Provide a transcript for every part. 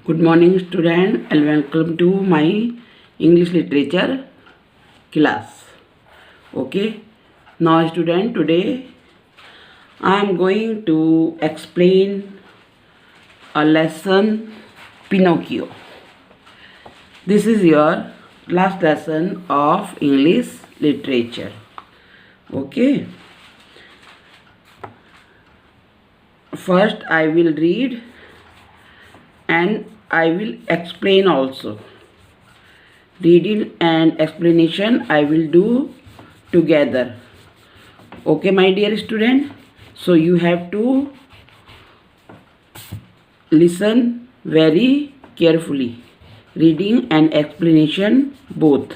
Good morning, student, and welcome to my English literature class. Okay, now, student, today I am going to explain a lesson, Pinocchio. This is your last lesson of English literature. Okay, first I will read and I will explain also. Reading and explanation I will do together. Okay, my dear student, so you have to listen very carefully. Reading and explanation both.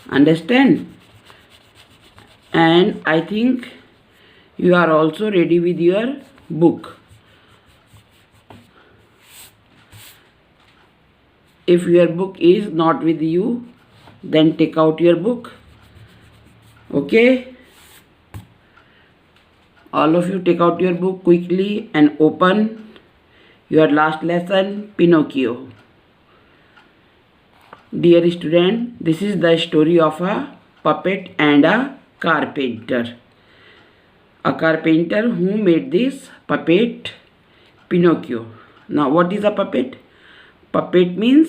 Understand? And I think you are also ready with your book. If your book is not with you, then take out your book. Okay? All of you take out your book quickly and open your last lesson, Pinocchio. Dear student, this is the story of a puppet and a carpenter. A carpenter who made this puppet, Pinocchio. Now, what is a puppet? Puppet means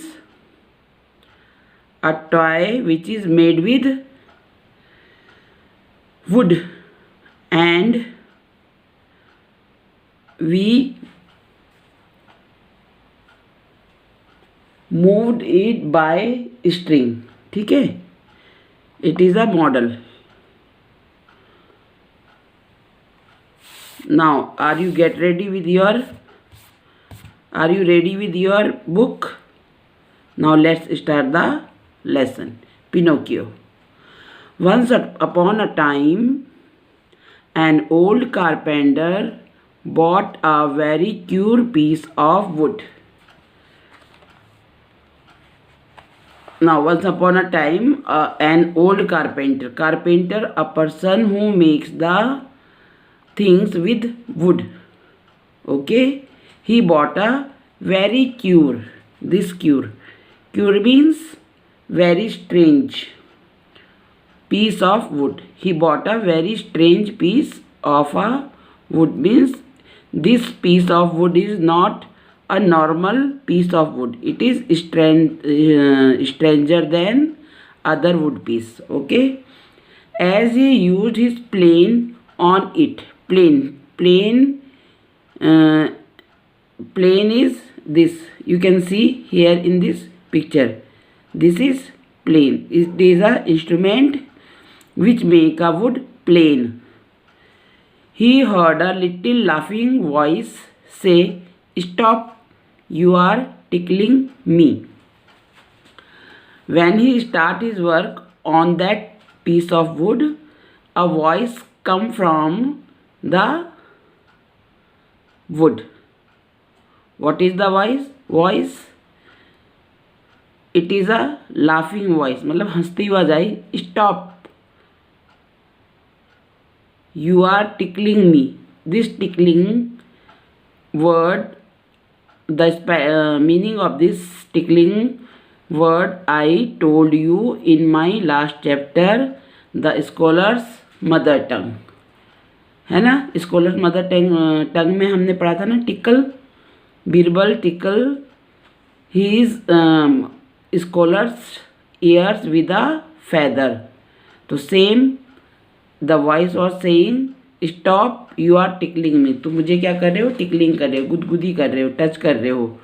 a toy which is made with wood and we moved it by string. ठीक है? It is a model. Now, are you ready with your book? Now let's start the lesson. Pinocchio. Once upon a time, an old carpenter bought a very cure piece of wood. Now, once upon a time, an old carpenter, a person who makes the things with wood. Okay, he bought a very cure. This cure means very strange piece of wood. He bought a very strange piece of a wood, means this piece of wood is not a normal piece of wood. It is stranger than other wood piece. Okay, as he used his plane on it. Plane is this. You can see here in this picture. This is plane. It is a instrument which make a wood plane. He heard a little laughing voice say, "Stop, you are tickling me." When he start his work on that piece of wood, a voice come from the wood. What is the voice? It is a laughing voice. मतलब हंसती आवाज आई. Stop. You are tickling me. This tickling word, the meaning of this tickling word I told you in my last chapter, the scholar's mother tongue. है ना? Scholars mother tongue में हमने पढ़ा था ना, tickle, Birbal tickle his scholars ears with a feather. तो same the voice was saying, stop, you are tickling me. तुम मुझे क्या कर रहे हो? टिकलिंग कर रहे हो, गुदगुदी कर रहे हो, टच कर रहे हो.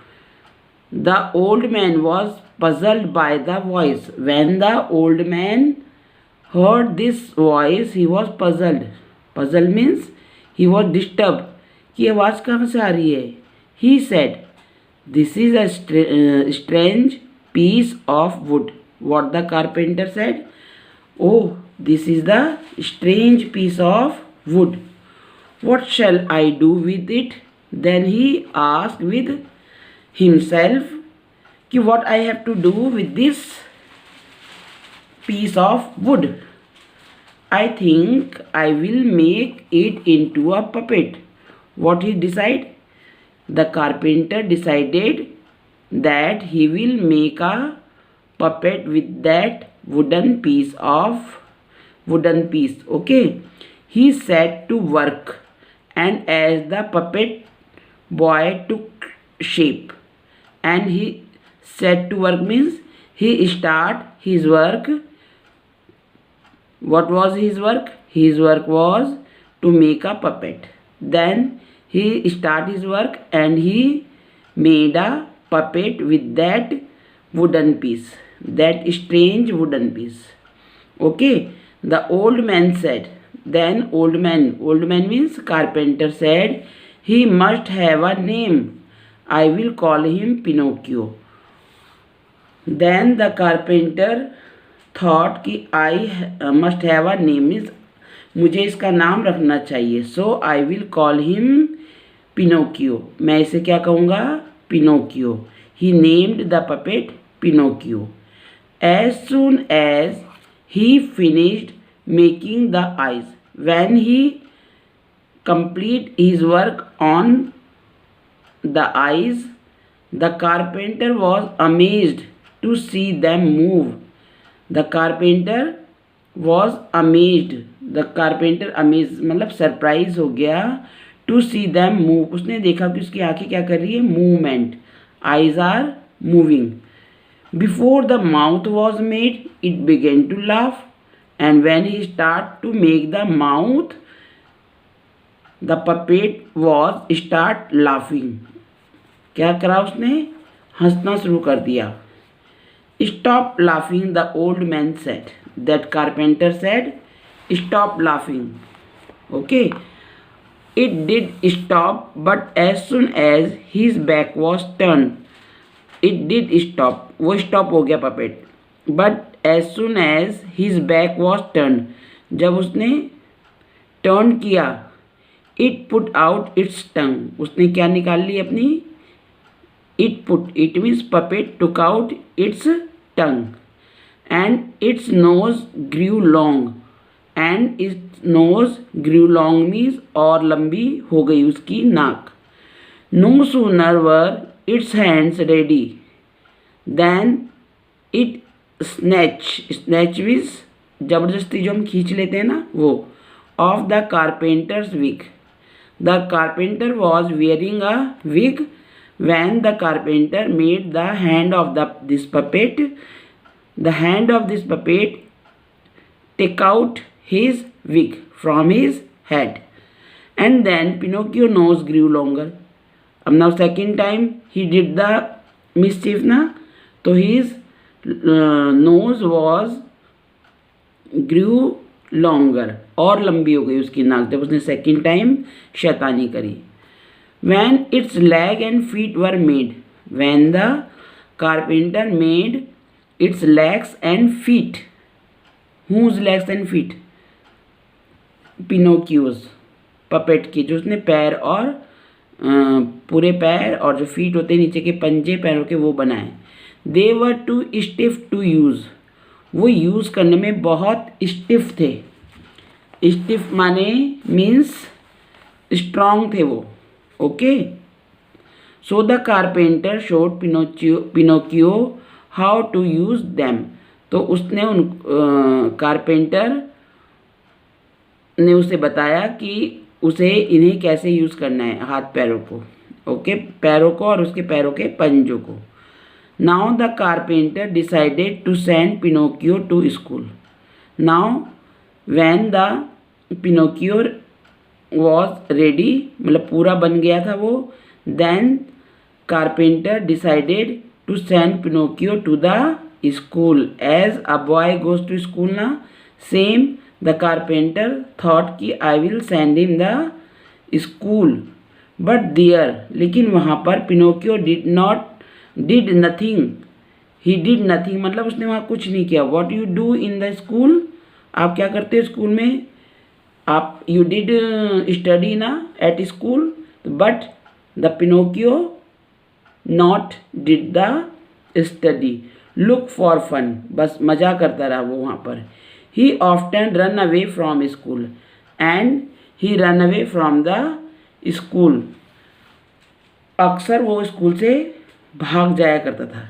The old man was puzzled by the voice. When the old man heard this voice, he was puzzled. Puzzle means he was disturbed. कि आवाज़ कहाँ से आ रही है? He said, "This is a strange piece of wood." What the carpenter said? "Oh, this is the strange piece of wood. What shall I do with it?" Then he asked with himself, कि what I have to do with this piece of wood? I think I will make it into a puppet. What he decided? The carpenter decided that he will make a puppet with that wooden piece. Okay, he set to work, and as the puppet boy took shape, and he set to work means he start his work. What was his work? His work was to make a puppet. Then he start his work and he made a puppet with that wooden piece, that strange wooden piece. Okay, the old man said. Then old man means carpenter said, he must have a name. I will call him Pinocchio. Then the carpenter thought कि I must have a name means मुझे इसका नाम रखना चाहिए. So I will call him Pinocchio. मैं इसे क्या कहूँगा? Pinocchio. He named the puppet Pinocchio. As soon as he finished making the eyes, when he complete his work on the eyes, the carpenter was amazed to see them move. The carpenter was amazed. The carpenter amazed मतलब surprise हो गया. To see them move, उसने देखा कि उसकी आंखें क्या कर रही है? Movement. Eyes are moving. Before the mouth was made, it began to laugh, and when he started to make the mouth, the puppet was start laughing. क्या करा उसने? हंसना शुरू कर दिया. Stop laughing, the old man said. That carpenter said, stop laughing. Okay. It did stop, but as soon as his back was turned, it did stop. वो stop हो गया puppet. But as soon as his back was turned, जब उसने turn किया, it put out its tongue. उसने क्या निकाल ली अपनी? It means puppet took out its tongue, and its nose grew long. And its nose grew long means और लंबी हो गई उसकी नाक. No sooner were its hands ready than it snatch means जबरदस्ती जो हम खींच लेते हैं ना वो, of the carpenter's wig. The carpenter was wearing a wig when the carpenter made the hand of this puppet. The hand of this puppet take out his wig from his head, and then Pinocchio nose grew longer. अब now second time he did the mischief ना, तो his nose was grew longer, और लंबी हो गई उसकी नाक जब उसने second time शैतानी करी. When its leg and feet were made, when the carpenter made its legs and feet. Whose legs and feet? Pinocchio's, puppet की, जो उसने पैर और पूरे पैर और जो फीट होते हैं नीचे के पंजे पैरों के वो बनाए. They were too stiff to use. वो यूज़ करने में बहुत स्टिफ थे. स्टिफ माने मीन्स स्ट्रॉन्ग थे वो. Okay. So the carpenter showed Pinocchio how to use them. तो उसने उन कारपेंटर ने उसे बताया कि उसे इन्हें कैसे यूज़ करना है, हाथ पैरों को. ओके, पैरों को और उसके पैरों के पंजों को. Now the carpenter decided to send Pinocchio to school. Now when the Pinocchio was ready, मतलब पूरा बन गया था वो, then carpenter decided to send Pinocchio to the school. As a boy goes to school ना, same the carpenter thought कि I will send him the school. But there, लेकिन वहाँ पर Pinocchio did nothing. He did nothing मतलब उसने वहाँ कुछ नहीं किया. What you do in the school? आप क्या करते हो स्कूल में? आप you did study ना at school, but the Pinocchio not did the study. Look for fun, बस मज़ा करता रहा वो वहाँ पर. He often run away from school, and he run away from the school. अक्सर वो स्कूल से भाग जाया करता था।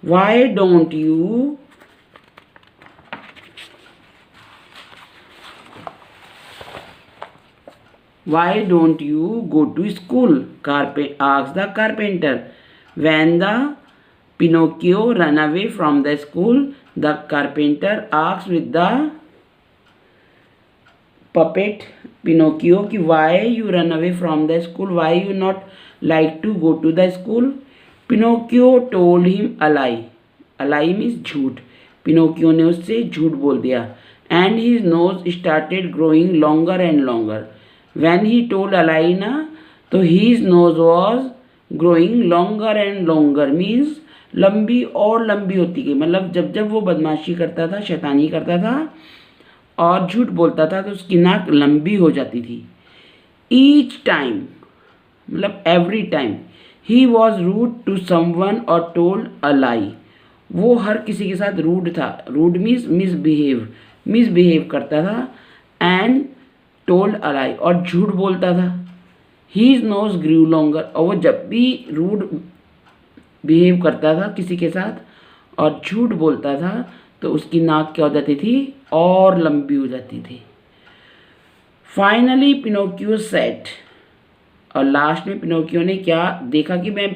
Why don't you go to school? Asked the carpenter. When the Pinocchio ran away from the school, the carpenter asked with the puppet Pinocchio कि why you run away from the school? Why you not like to go to the school? Pinocchio told him a lie. A lie means झूठ. Pinocchio ने उससे झूठ बोल दिया. And his nose started growing longer and longer. When he told a lie ना, तो his nose was growing longer and longer means लंबी और लंबी होती गई. मतलब जब जब वो बदमाशी करता था, शैतानी करता था और झूठ बोलता था तो उसकी नाक लंबी हो जाती थी. ईच टाइम मतलब every time he was rude to someone और टोल्ड अ लाई. वो हर किसी के साथ रूड था. रूड मीन्स मिसबिहेव करता था. एंड टोल्ड अ लाई और झूठ बोलता था. हीज नोज ग्रू लॉन्गर और वो जब भी रूड बिहेव करता था किसी के साथ और झूठ बोलता था तो उसकी नाक क्या हो जाती थी और लंबी हो जाती थी. फाइनली पिनोकियो सेट और लास्ट में पिनोकियो ने क्या देखा कि मैं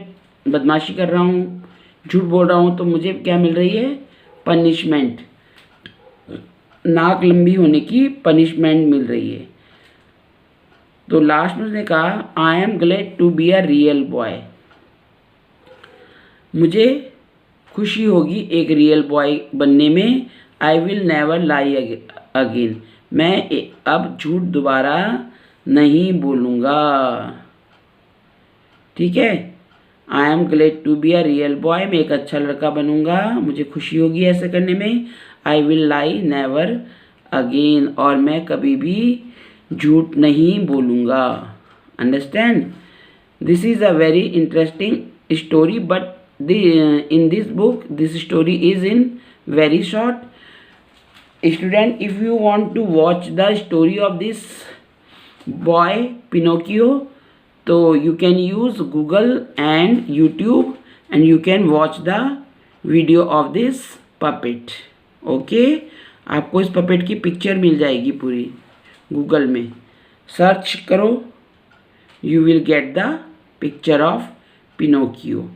बदमाशी कर रहा हूँ, झूठ बोल रहा हूँ तो मुझे क्या मिल रही है, पनिशमेंट. नाक लंबी होने की पनिशमेंट मिल रही है. तो लास्ट में उसने कहा I am glad to be a real boy. मुझे खुशी होगी एक रियल बॉय बनने में. I will never lie again. मैं अब झूठ दोबारा नहीं बोलूँगा. ठीक है. I am glad to be a real boy. मैं एक अच्छा लड़का बनूंगा, मुझे खुशी होगी ऐसे करने में. I will lie never again और मैं कभी भी झूठ नहीं बोलूँगा. Understand. This is a very interesting story but in this book this story is in very short. Student, if you want to watch the story of this boy Pinocchio, so you can use Google and YouTube and you can watch the video of this puppet. Okay, आपको इस puppet की picture मिल जाएगी पूरी. Google में search करो, you will get the picture of Pinocchio.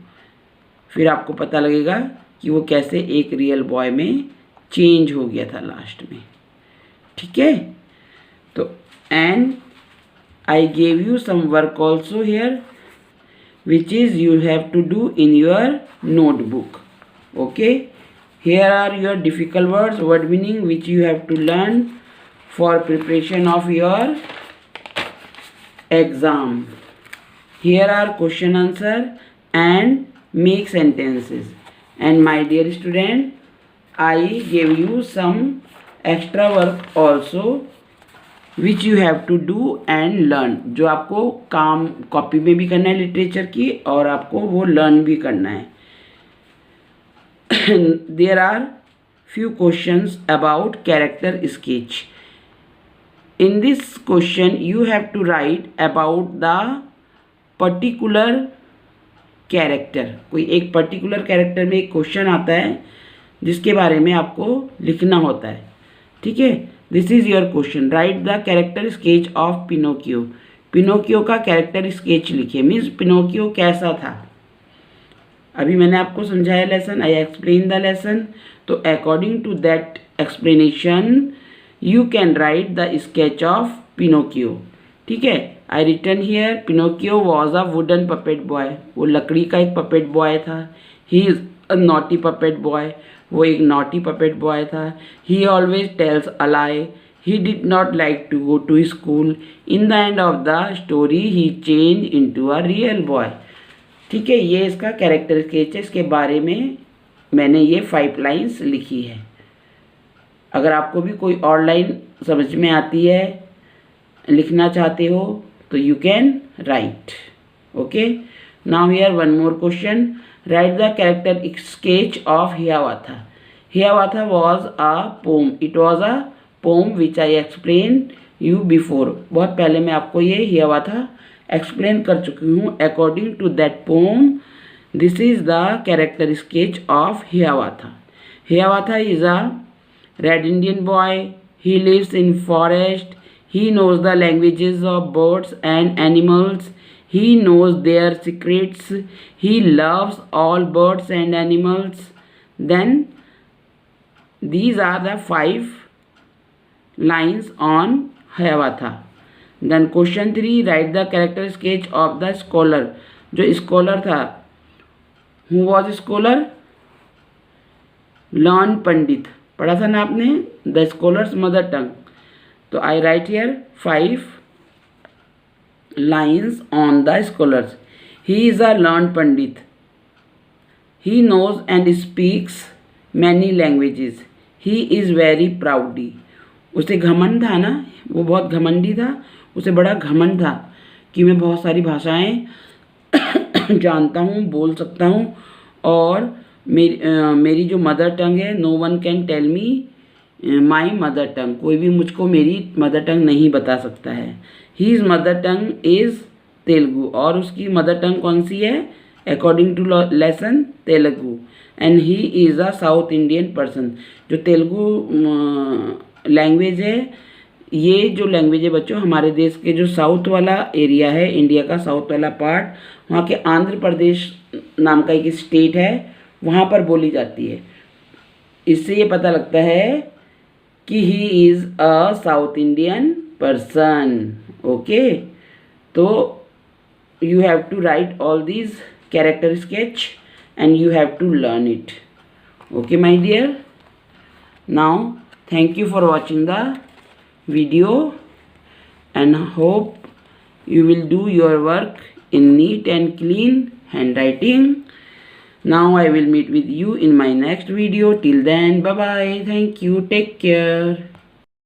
फिर आपको पता लगेगा कि वो कैसे एक रियल बॉय में चेंज हो गया था लास्ट में. ठीक है. तो and I gave you some work also here which is you have to do in your notebook. Okay. Here are your difficult words, word meaning which you have to learn for preparation of your exam. Here are question answer and make sentences. And my dear student, I gave you some extra work also which you have to do and learn. जो आपको काम copy में भी करना है literature की और आपको वो लर्न भी करना है. There are few questions about character sketch. In this question you have to write about the particular character. कोई एक पर्टिकुलर कैरेक्टर में एक क्वेश्चन आता है जिसके बारे में आपको लिखना होता है. ठीक है. This is your question. Write the character sketch of Pinocchio. Pinocchio का कैरेक्टर स्केच लिखिए. मीन्स पिनोकियो कैसा था. अभी मैंने आपको समझाया lesson, I explain the lesson. तो according to that explanation you can write the sketch of Pinocchio. ठीक है. I return here Pinocchio was a wooden puppet boy. वो लकड़ी का एक पपेट बॉय था. He is a naughty puppet boy. वो एक नॉटी पपेट बॉय था. He always tells a lie. He did not like to go to school. In the end of the story he change into a real boy. ठीक है. ये इसका character sketch है. इसके बारे में मैंने ये 5 लाइन्स लिखी है. अगर आपको भी कोई और लाइन समझ में आती है, लिखना चाहते हो तो you can write. Okay. Now here one more question. Write the character sketch of Hiawatha. Hiawatha was a poem. It was a poem which I explain you before. बहुत पहले मैं आपको ये हियावाथा एक्सप्लेन कर चुकी हूँ. According to that poem This is the character sketch of Hiawatha. Hiawatha is a red Indian boy. He lives in forest. He knows the languages of birds and animals. He knows their secrets. He loves all birds and animals. Then these are the 5 lines on Hiawatha. Then question 3, write the character sketch of the scholar. जो scholar था, who was scholar? Learn पंडित, पढ़ा था ना आपने, the scholars mother tongue. तो आई right here 5 lines on the scholars. He is a learned pandit. He knows and speaks many languages. He is very proudy. उसे घमंड था ना, वो बहुत घमंडी था, उसे बड़ा घमंड था कि मैं बहुत सारी भाषाएं जानता हूँ, बोल सकता हूँ, और मेरी जो मदर टंग है, no one can tell me my mother tongue, कोई भी मुझको मेरी मदर टंग नहीं बता सकता है. His mother tongue is Telugu, और उसकी मदर टंग कौन सी है, according to lesson Telugu. And he is a South Indian person. जो तेलुगु लैंग्वेज है, ये जो लैंग्वेज है बच्चों, हमारे देश के जो साउथ वाला एरिया है, इंडिया का साउथ वाला पार्ट, वहाँ के आंध्र प्रदेश नाम का एक स्टेट है, वहाँ पर बोली जाती है. इससे ये पता लगता है कि ही is a South Indian person. Okay, तो you have to write all these character sketch and you have to learn it. Okay my dear, now thank you for watching the video and hope you will do your work in neat and clean handwriting. Now I will meet with you in my next video. Till then, bye bye, thank you, take care.